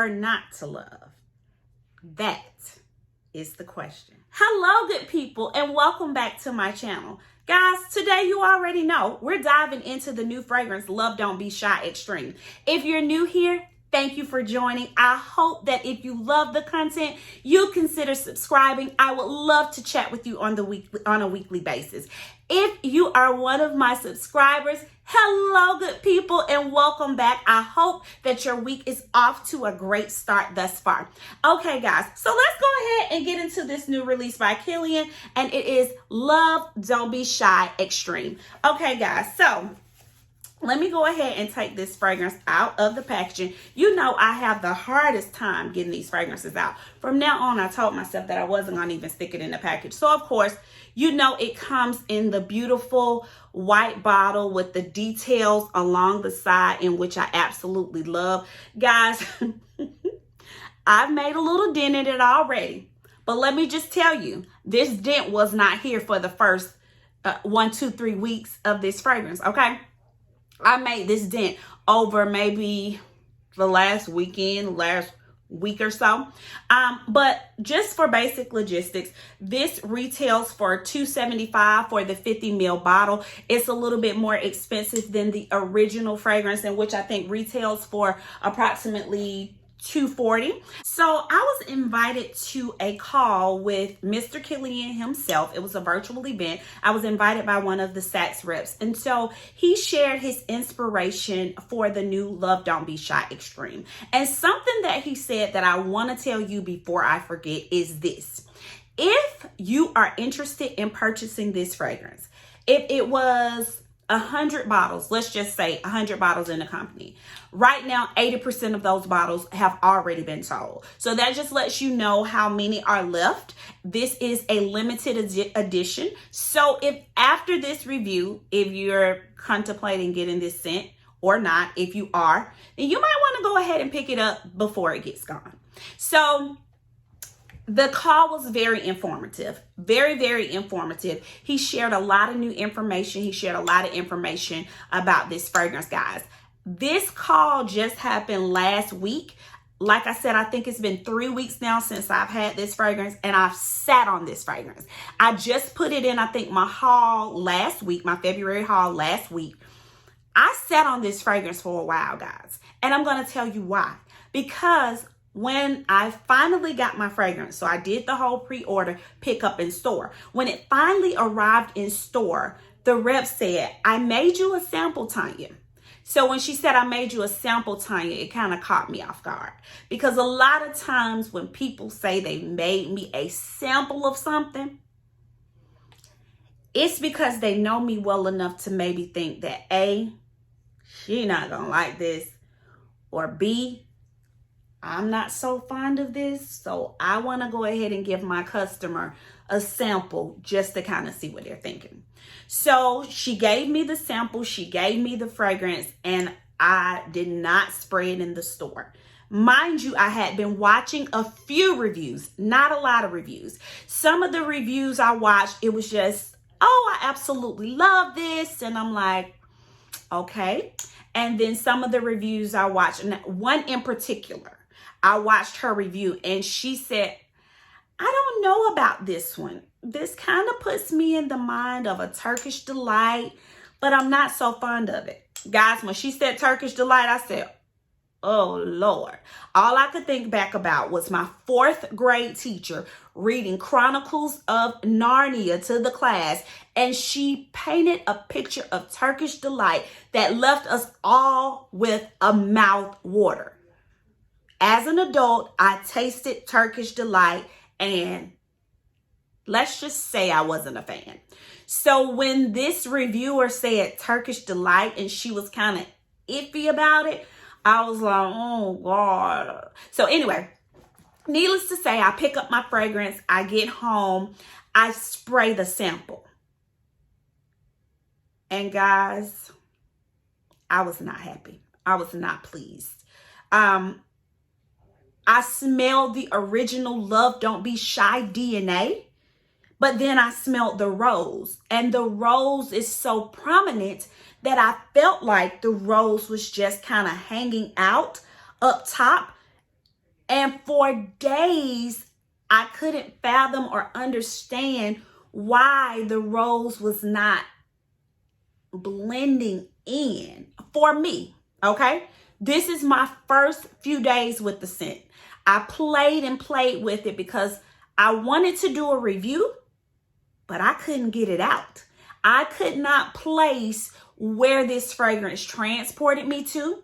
or not to love? That is the question. Hello, good people, and welcome back to my channel. Guys, today you already know we're diving into the new fragrance, Love Don't Be Shy Extreme. If you're new here, thank you for joining. I hope that if you love the content, you consider subscribing. I would love to chat with you on a weekly basis. If you are one of my subscribers, hello, good people, and welcome back. I hope that your week is off to a great start thus far. Okay, guys, so let's go ahead and get into this new release by Kilian, and it is Love Don't Be Shy Extreme. Okay, guys, so let me go ahead and take this fragrance out of the packaging. You know I have the hardest time getting these fragrances out. From now on, I told myself that I wasn't going to even stick it in the package. So, of course, you know it comes in the beautiful white bottle with the details along the side, in which I absolutely love. Guys, I've made a little dent in it already. But let me just tell you, this dent was not here for the first 1, 2, 3 weeks of this fragrance, okay? I made this dent over maybe the last week or so. But just for basic logistics, this retails for $2.75 for the 50 ml bottle. It's a little bit more expensive than the original fragrance, in which I think retails for approximately $2.40. So I was invited to a call with Mr. Kilian himself. It was a virtual event. I was invited by one of the Saks reps. And so he shared his inspiration for the new Love Don't Be Shy Extreme. And something that he said that I want to tell you before I forget is this. If you are interested in purchasing this fragrance, if it was 100 bottles, let's just say 100 bottles in the company. Right now, 80% of those bottles have already been sold. So that just lets you know how many are left. This is a limited edition. So if after this review, if you're contemplating getting this scent or not, if you are, then you might want to go ahead and pick it up before it gets gone. So the call was very informative, very, very informative. He shared a lot of new information. He shared a lot of information about this fragrance, guys. This call just happened last week. Like I said, I think it's been 3 weeks now since I've had this fragrance, and I've sat on this fragrance. I just put it in, I think, my haul last week, my February haul last week. I sat on this fragrance for a while, guys, and I'm going to tell you why. Because when I finally got my fragrance, so I did the whole pre-order, pick up in store. When it finally arrived in store, the rep said, I made you a sample, Tonya. So when she said, I made you a sample, Tonya, it kind of caught me off guard. Because a lot of times when people say they made me a sample of something, it's because they know me well enough to maybe think that A, she not gonna like this, or B, I'm not so fond of this, so I want to go ahead and give my customer a sample just to kind of see what they're thinking. So she gave me the sample, she gave me the fragrance, and I did not spray it in the store. Mind you, I had been watching a few reviews, not a lot of reviews. Some of the reviews I watched, it was just, oh, I absolutely love this. And I'm like, okay. And then some of the reviews I watched, and one in particular, I watched her review and she said, I don't know about this one. This kind of puts me in the mind of a Turkish Delight, but I'm not so fond of it. Guys, when she said Turkish Delight, I said, oh, Lord. All I could think back about was my 4th grade teacher reading Chronicles of Narnia to the class, and she painted a picture of Turkish Delight that left us all with a mouth water. As an adult, I tasted Turkish Delight, and let's just say I wasn't a fan. So when this reviewer said Turkish Delight and she was kind of iffy about it, I was like, oh, God. So anyway, needless to say, I pick up my fragrance. I get home. I spray the sample. And guys, I was not happy. I was not pleased. I smelled the original Love Don't Be Shy DNA, but then I smelled the rose, and the rose is so prominent that I felt like the rose was just kind of hanging out up top And for days, I couldn't fathom or understand why the rose was not blending in for me. Okay. This is my first few days with the scent. I played and played with it because I wanted to do a review, but I couldn't get it out. I could not place where this fragrance transported me to.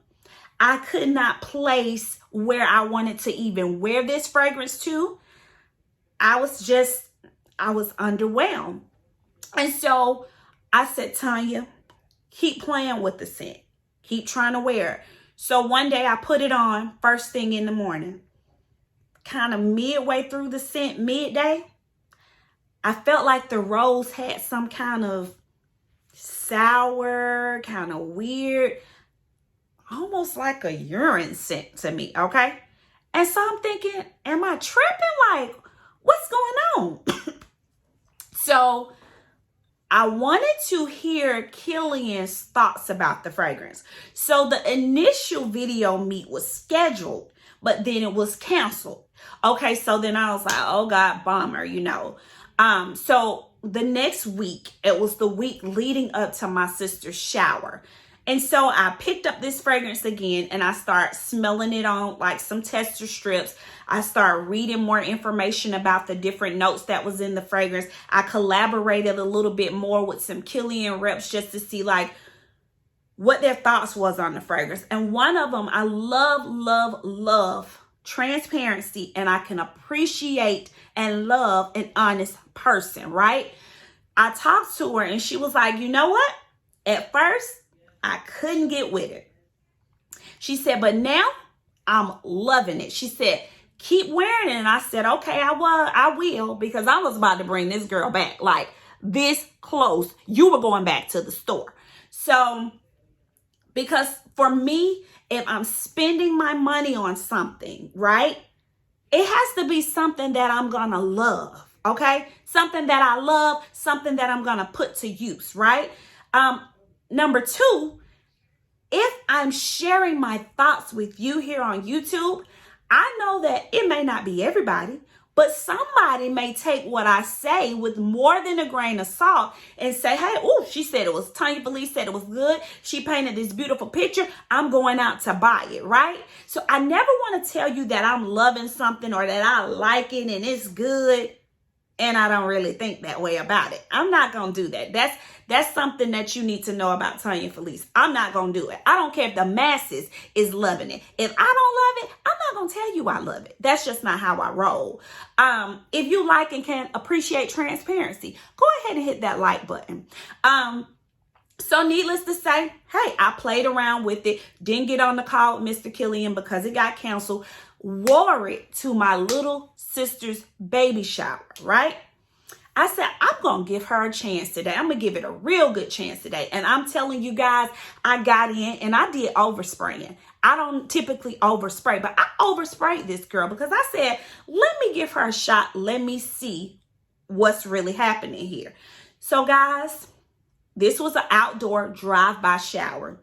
I could not place where I wanted to even wear this fragrance to. I was underwhelmed. And so I said, Tonya, keep playing with the scent. Keep trying to wear it. So one day I put it on first thing in the morning. Kind of midway through the scent, midday, I felt like the rose had some kind of sour, kind of weird, almost like a urine scent to me, okay? And so I'm thinking, am I tripping? Like, what's going on? So I wanted to hear Kilian's thoughts about the fragrance. So the initial video meet was scheduled, but then it was canceled. Okay, so then I was like, oh God, bummer, you know. So the next week, it was the week leading up to my sister's shower. And so I picked up this fragrance again and I started smelling it on like some tester strips. I started reading more information about the different notes that was in the fragrance. I collaborated a little bit more with some Kilian reps just to see like what their thoughts was on the fragrance. And one of them, I love transparency, and I can appreciate and love an honest person, right? I talked to her and she was like, you know what? At first, I couldn't get with it. She said, but now I'm loving it. She said, keep wearing it. And I said, okay, I will, because I was about to bring this girl back like this close. You were going back to the store. So, because for me, if I'm spending my money on something, right, it has to be something that I'm going to love. Okay. Something that I love, something that I'm going to put to use. Right. Number two, if I'm sharing my thoughts with you here on YouTube, I know that it may not be everybody, but somebody may take what I say with more than a grain of salt and say, hey, oh, she said it was, Tonya Felice said it was good. She painted this beautiful picture. I'm going out to buy it, right? So I never want to tell you that I'm loving something or that I like it and it's good, and I don't really think that way about it. I'm not going to do that. That's something that you need to know about Tonya Felice. I'm not going to do it. I don't care if the masses is loving it. If I don't love it, I'm not going to tell you I love it. That's just not how I roll. If you like and can appreciate transparency, go ahead and hit that like button. So needless to say, hey, I played around with it. Didn't get on the call with Mr. Kilian because it got canceled. Wore it to my little sister's baby shower, right? I said, I'm going to give her a chance today. I'm going to give it a real good chance today. And I'm telling you guys, I got in and I did overspraying. I don't typically overspray, but I oversprayed this girl because I said, let me give her a shot. Let me see what's really happening here. So guys, this was an outdoor drive-by shower.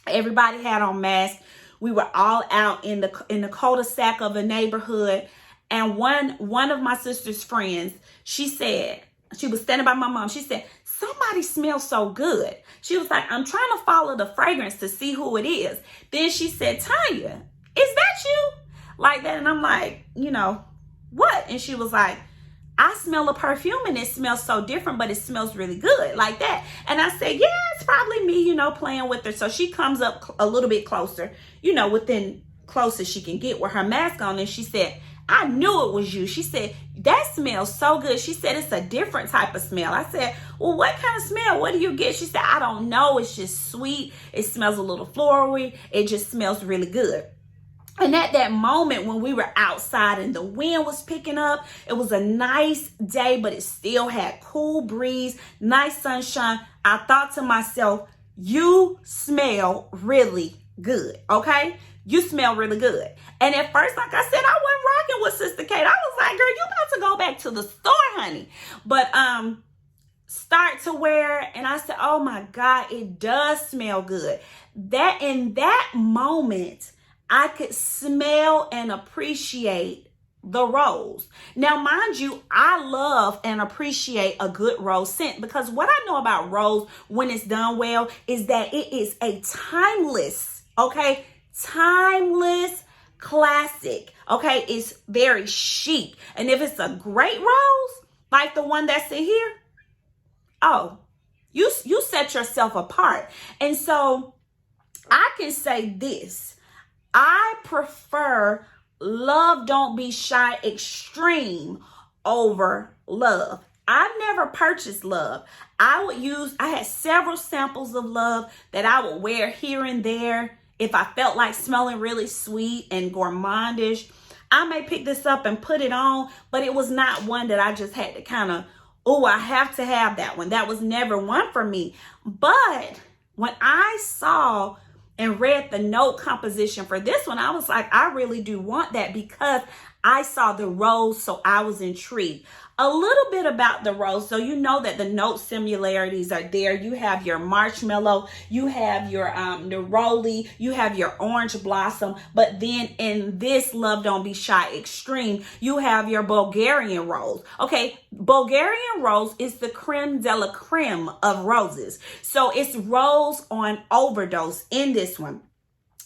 Everybody had on masks. We were all out in the cul-de-sac of a neighborhood. And one of my sister's friends, she said, she was standing by my mom. She said, somebody smells so good. She was like, I'm trying to follow the fragrance to see who it is. Then she said, Tonya, is that you? Like that. And I'm like, you know, what? And she was like, I smell a perfume and it smells so different, but it smells really good, like that. And I said, yeah, it's probably me, you know, playing with her. So she comes up a little bit closer, you know, within closest she can get with her mask on. And she said, I knew it was you. She said, that smells so good. She said, it's a different type of smell. I said, well, what kind of smell? What do you get? She said, I don't know. It's just sweet. It smells a little floral-y. It just smells really good. And at that moment when we were outside and the wind was picking up, it was a nice day, but it still had cool breeze, nice sunshine. I thought to myself, you smell really good, okay? You smell really good. And at first, like I said, I wasn't rocking with Sister Kate. I was like, girl, you about to go back to the store, honey. But start to wear, and I said, oh my God, it does smell good. That in that moment, I could smell and appreciate the rose. Now, mind you, I love and appreciate a good rose scent, because what I know about rose when it's done well is that it is a timeless, okay, timeless classic, okay? It's very chic. And if it's a great rose, like the one that's in here, oh, you set yourself apart. And so I can say this: I prefer Love Don't Be Shy Extreme over Love. I've never purchased Love. I had several samples of Love that I would wear here and there. If I felt like smelling really sweet and gourmandish, I may pick this up and put it on, but it was not one that I just had to kind of, oh, I have to have that one. That was never one for me. But when I saw and read the note composition for this one, I was like, I really do want that, because I saw the rose, so I was intrigued. A little bit about the rose, so you know that the note similarities are there. You have your marshmallow, you have your neroli, you have your orange blossom, but then in this Love Don't Be Shy Extreme, you have your Bulgarian rose. Okay, Bulgarian rose is the creme de la creme of roses. So it's rose on overdose in this one.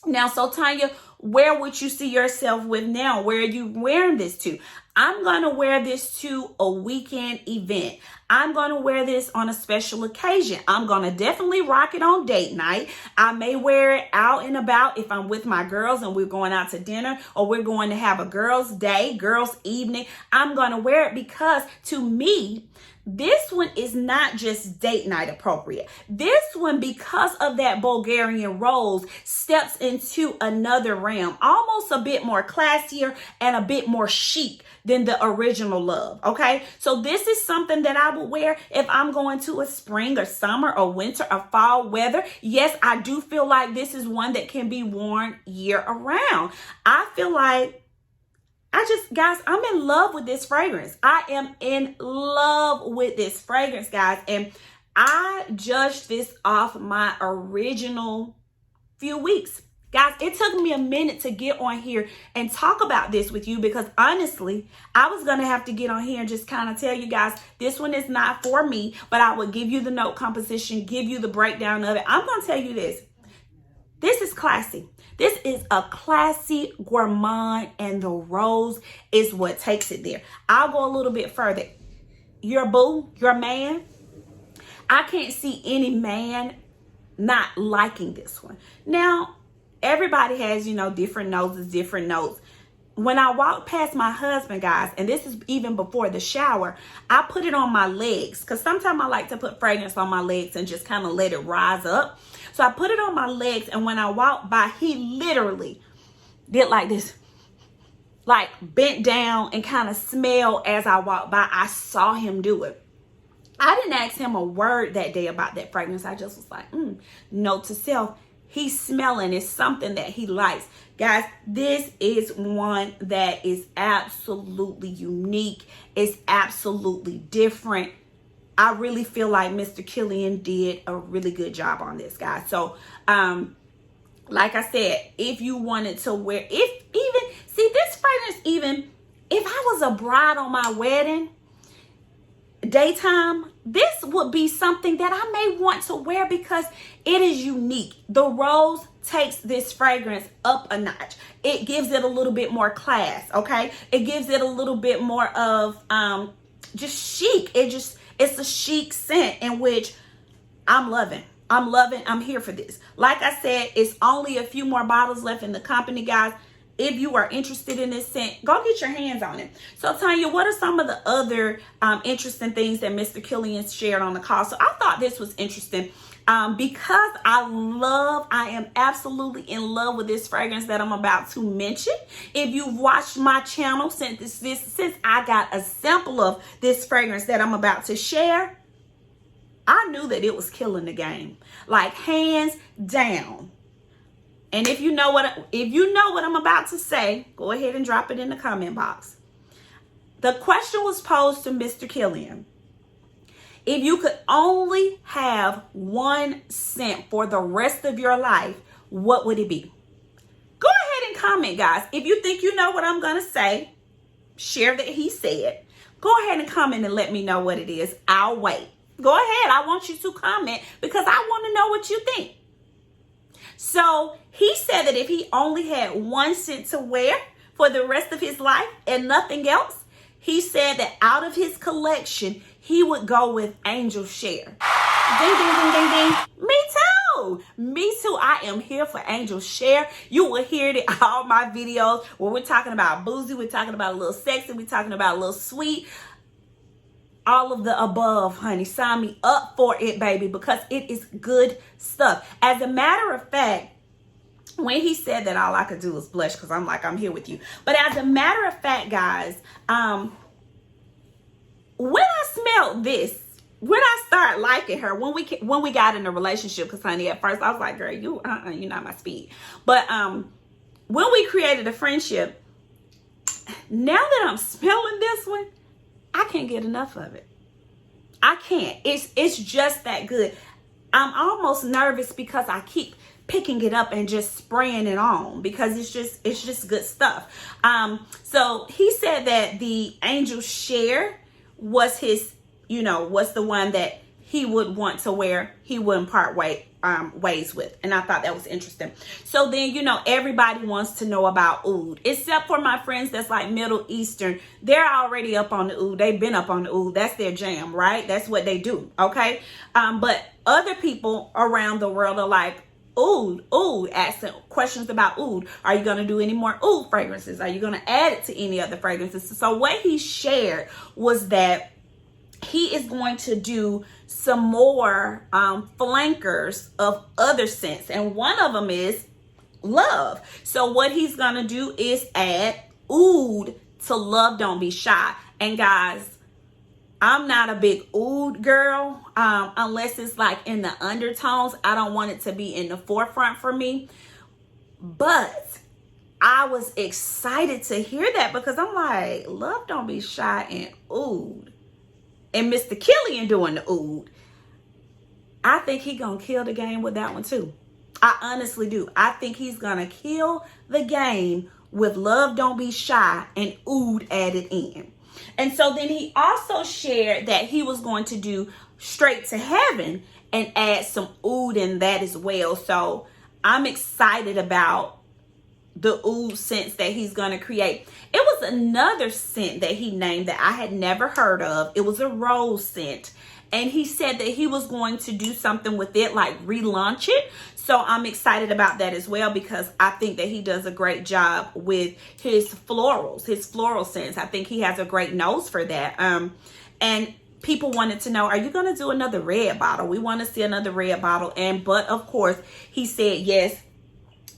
Now, so Tonya, where would you see yourself with now? Where are you wearing this to? I'm going to wear this to a weekend event. I'm going to wear this on a special occasion. I'm going to definitely rock it on date night. I may wear it out and about if I'm with my girls and we're going out to dinner, or we're going to have a girls' day, girls' evening. I'm going to wear it because, to me, this one is not just date night appropriate. This one, because of that Bulgarian rose, steps into another realm, almost a bit more classier and a bit more chic than the original Love. Okay, so this is something that I would wear if I'm going to a spring or summer or winter or fall weather. Yes, I do feel like this is one that can be worn year around. I feel like guys, I'm in love with this fragrance. I am in love with this fragrance, guys. And I judged this off my original few weeks. Guys, it took me a minute to get on here and talk about this with you, because honestly, I was going to have to get on here and just kind of tell you guys, this one is not for me, but I would give you the note composition, give you the breakdown of it. I'm going to tell you this. This is classy. This is a classy gourmand, and the rose is what takes it there. I'll go a little bit further. Your boo, your man, I can't see any man not liking this one. Now, everybody has, different noses, different notes. When I walk past my husband, guys, and this is even before the shower, I put it on my legs, because sometimes I like to put fragrance on my legs and just kind of let it rise up. So I put it on my legs, and when I walked by, he literally did like this, like bent down and kind of smelled as I walked by. I saw him do it. I didn't ask him a word that day about that fragrance. I just was like, note to self, he's smelling. It's something that he likes. Guys, this is one that is absolutely unique. It's absolutely different. I really feel like Mr. Kilian did a really good job on this, guys. So, like I said, if you wanted to wear, this fragrance, even if I was a bride on my wedding, daytime, this would be something that I may want to wear because it is unique. The rose takes this fragrance up a notch. It gives it a little bit more class, okay? It gives it a little bit more of just chic. It's a chic scent in which I'm loving. I'm here for this. Like I said, it's only a few more bottles left in the company, guys. If you are interested in this scent, go get your hands on it. So, Tonya, what are some of the other interesting things that Mr. Kilian shared on the call? So I thought this was interesting because I am absolutely in love with this fragrance that I'm about to mention. If you've watched my channel since I got a sample of this fragrance that I'm about to share, I knew that it was killing the game, like hands down. And if you know what I'm about to say, go ahead and drop it in the comment box. The question was posed to Mr. Kilian. If you could only have one scent for the rest of your life, what would it be? Go ahead and comment, guys. If you think you know what I'm going to say, share that he said. Go ahead and comment and let me know what it is. I'll wait. Go ahead. I want you to comment because I want to know what you think. So he said that if he only had 1 cent to wear for the rest of his life and nothing else, he said that out of his collection, he would go with Angel Share. Ding, ding, ding, ding, ding. Me too. Me too. I am here for Angel Share. You will hear it in all my videos where we're talking about boozy, we're talking about a little sexy, we're talking about a little sweet. All of the above, honey. Sign me up for it, baby, because it is good stuff. As a matter of fact, when he said that, all I could do was blush because I'm like, I'm here with you. But as a matter of fact, guys, when I smelled this, when I started liking her, when we got in a relationship, because honey, at first I was like, girl, you're not my speed. But when we created a friendship, now that I'm smelling this one, I can't get enough of it. I can't. It's just that good. I'm almost nervous because I keep picking it up and just spraying it on because it's just good stuff. So he said that the Angel Share was his, was the one that he would want to wear. He wouldn't part ways with. And I thought that was interesting. So then, everybody wants to know about oud, except for my friends that's like Middle Eastern. They're already up on the oud. They've been up on the oud. That's their jam, right? That's what they do. Okay. But other people around the world are like, oud, asking questions about oud. Are you going to do any more oud fragrances? Are you going to add it to any other fragrances? So what he shared was that he is going to do some more flankers of other scents. And one of them is love. So what he's going to do is add oud to Love Don't Be Shy. And guys, I'm not a big oud girl unless it's like in the undertones. I don't want it to be in the forefront for me. But I was excited to hear that because I'm like, Love Don't Be Shy and oud. And Mr. Kilian doing the oud. I think he gonna kill the game with that one too. I honestly do. I think he's gonna kill the game with Love Don't Be Shy and oud added in. And so then he also shared that he was going to do Straight to Heaven and add some oud in that as well. So I'm excited about the oud scents that he's going to create. It was another scent that he named that I had never heard of. It was a rose scent. And he said that he was going to do something with it, like relaunch it. So I'm excited about that as well because I think that he does a great job with his florals, his floral scents. I think he has a great nose for that. And people wanted to know, are you going to do another red bottle? We want to see another red bottle. But of course, he said yes.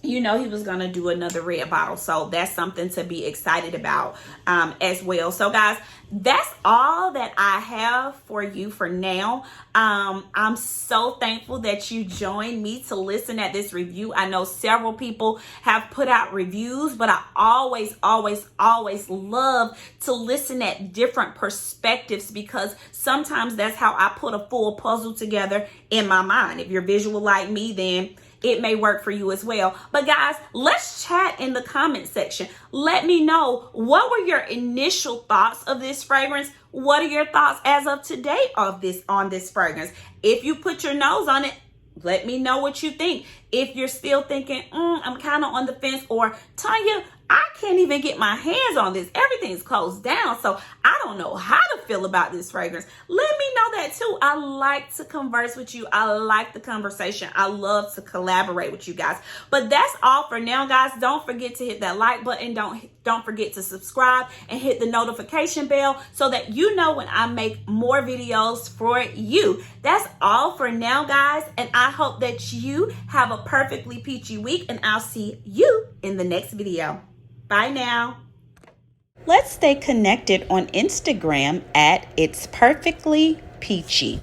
He was going to do another red bottle. So that's something to be excited about as well. So guys, that's all that I have for you for now. I'm so thankful that you joined me to listen at this review. I know several people have put out reviews, but I always love to listen at different perspectives because sometimes that's how I put a full puzzle together in my mind. If you're visual like me, then it may work for you as well. But guys, let's chat in the comment section. Let me know, what were your initial thoughts of this fragrance? What are your thoughts as of today on this fragrance? If you put your nose on it, let me know what you think. If you're still thinking, I'm kind of on the fence, or Tonya, I can't even get my hands on this. Everything's closed down, so I don't know how to feel about this fragrance. Let me know that too. I like to converse with you. I like the conversation. I love to collaborate with you guys. But that's all for now, guys. Don't forget to hit that like button. Don't forget to subscribe and hit the notification bell so that you know when I make more videos for you. That's all for now, guys. And I hope that you have a perfectly peachy week, and I'll see you in the next video. Bye now. Let's stay connected on Instagram at It's Perfectly Peachy.